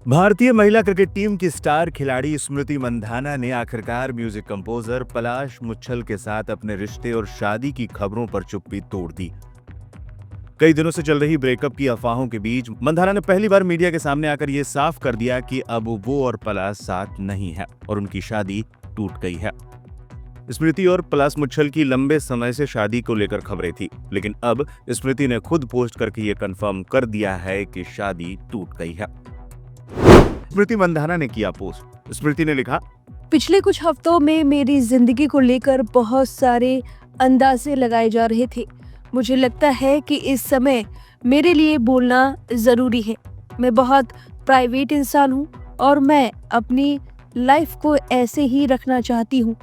भारतीय महिला cricket team की स्टार खिलाड़ी स्मृति मंधाना ने आखिरकार म्यूजिक कंपोजर पलाश मुच्छल के साथ अपने रिश्ते और शादी की खबरों पर चुप्पी तोड़ दी। कई दिनों से चल रही ब्रेकअप की अफवाहों के बीच मंधाना ने पहली बार मीडिया के सामने आकर यह साफ कर दिया कि अब वो और पलाश साथ नहीं है और उनकी शादी टूट गई है। स्मृति और पलाश मुच्छल की लंबे समय से शादी को लेकर खबरें थी, लेकिन अब स्मृति ने खुद पोस्ट करके ये कंफर्म कर दिया है कि शादी टूट गई है। स्मृति मंधाना ने किया पोस्ट। स्मृति ने लिखा, पिछले कुछ हफ्तों में मेरी जिंदगी को लेकर बहुत सारे अंदाजे लगाए जा रहे थे। मुझे लगता है कि इस समय मेरे लिए बोलना जरूरी है। मैं बहुत प्राइवेट इंसान हूँ और मैं अपनी लाइफ को ऐसे ही रखना चाहती हूँ,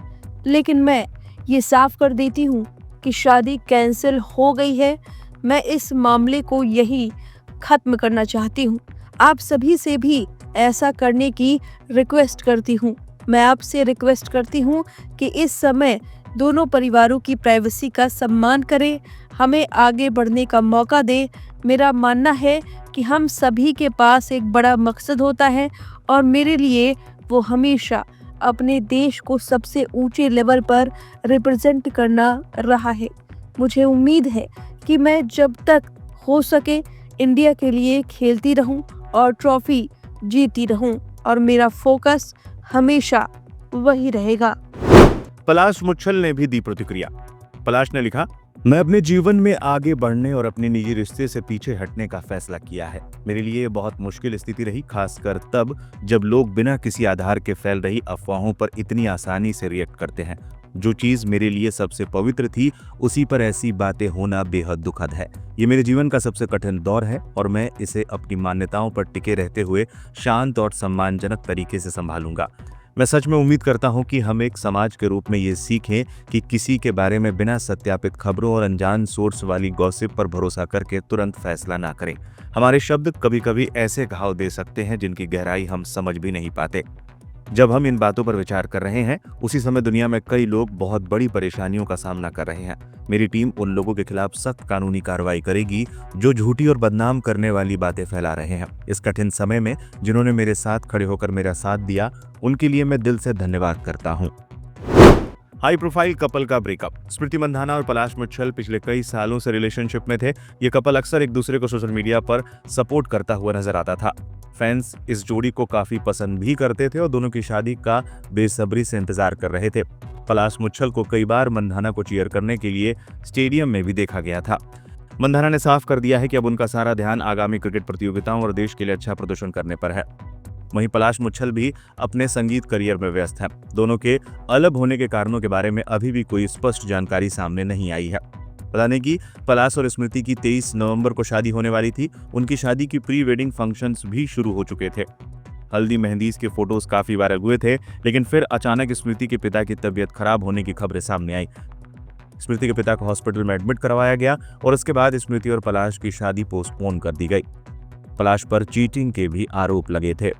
लेकिन मैं ये साफ कर देती हूँ कि शादी कैंसिल हो गई है। मैं इस मामले को यही खत्म करना चाहती हूँ। आप सभी से भी ऐसा करने की रिक्वेस्ट करती हूँ। मैं आपसे रिक्वेस्ट करती हूँ कि इस समय दोनों परिवारों की प्राइवेसी का सम्मान करें, हमें आगे बढ़ने का मौका दें। मेरा मानना है कि हम सभी के पास एक बड़ा मकसद होता है और मेरे लिए वो हमेशा अपने देश को सबसे ऊंचे लेवल पर रिप्रेजेंट करना रहा है। मुझे उम्मीद है कि मैं जब तक हो सके इंडिया के लिए खेलती रहूं और ट्रॉफी जीती रहूं और मेरा फोकस हमेशा वही रहेगा। पलाश मुच्छल ने भी दी प्रतिक्रिया। पलाश ने लिखा, मैं अपने जीवन में आगे बढ़ने और अपने निजी रिश्ते से पीछे हटने का फैसला किया है। मेरे लिए ये बहुत मुश्किल स्थिति रही, खासकर तब जब लोग बिना किसी आधार के फैल रही अफवाहों पर इतनी आसानी से रिएक्ट करते हैं। जो चीज मेरे लिए सबसे पवित्र थी, उसी पर ऐसी बातें होना बेहद दुखद है। ये मेरे जीवन का सबसे कठिन दौर है और मैं इसे अपनी मान्यताओं पर टिके रहते हुए शांत और सम्मानजनक तरीके से संभालूंगा। मैं सच में उम्मीद करता हूं कि हम एक समाज के रूप में ये सीखें कि किसी के बारे में बिना सत्यापित खबरों और अनजान सोर्स वाली गॉसिप पर भरोसा करके तुरंत फैसला ना करें। हमारे शब्द कभी कभी ऐसे घाव दे सकते हैं जिनकी गहराई हम समझ भी नहीं पाते। जब हम इन बातों पर विचार कर रहे हैं, उसी समय दुनिया में कई लोग बहुत बड़ी परेशानियों का सामना कर रहे हैं। मेरी टीम उन लोगों के खिलाफ सख्त कानूनी कार्रवाई करेगी जो झूठी और बदनाम करने वाली बातें फैला रहे हैं। इस कठिन समय में जिन्होंने मेरे साथ खड़े होकर मेरा साथ दिया, उनके लिए मैं दिल से धन्यवाद करता हूँ। हाई प्रोफाइल कपल का ब्रेकअप। स्मृति मंधाना और पलाश मुच्छल पिछले कई सालों से रिलेशनशिप में थे। ये कपल अक्सर एक दूसरे को सोशल मीडिया पर सपोर्ट करता हुआ नजर आता था। फैंस इस जोड़ी को काफी पसंद भी करते थे और दोनों की शादी का बेसब्री से इंतजार कर रहे थे। पलाश मुच्छल को कई बार मंधाना को चीयर करने के लिए स्टेडियम में भी देखा गया था। मंधाना ने साफ कर दिया है कि अब उनका सारा ध्यान आगामी क्रिकेट प्रतियोगिताओं और देश के लिए अच्छा प्रदर्शन करने पर है। वहीं पलाश मुच्छल भी अपने संगीत करियर में व्यस्त हैं। दोनों के अलग होने के कारणों के बारे में अभी भी कोई स्पष्ट जानकारी सामने नहीं आई है। बता दें कि पलाश और स्मृति की 23 नवंबर को शादी होने वाली थी। उनकी शादी की प्री वेडिंग फंक्शंस भी शुरू हो चुके थे। हल्दी मेहंदी के फोटोज काफी वायरल हुए थे, लेकिन फिर अचानक स्मृति के पिता की तबीयत खराब होने की खबरें सामने आई। स्मृति के पिता को हॉस्पिटल में एडमिट करवाया गया और उसके बाद स्मृति और पलाश की शादी पोस्टपोन कर दी गई। पलाश पर चीटिंग के भी आरोप लगे थे।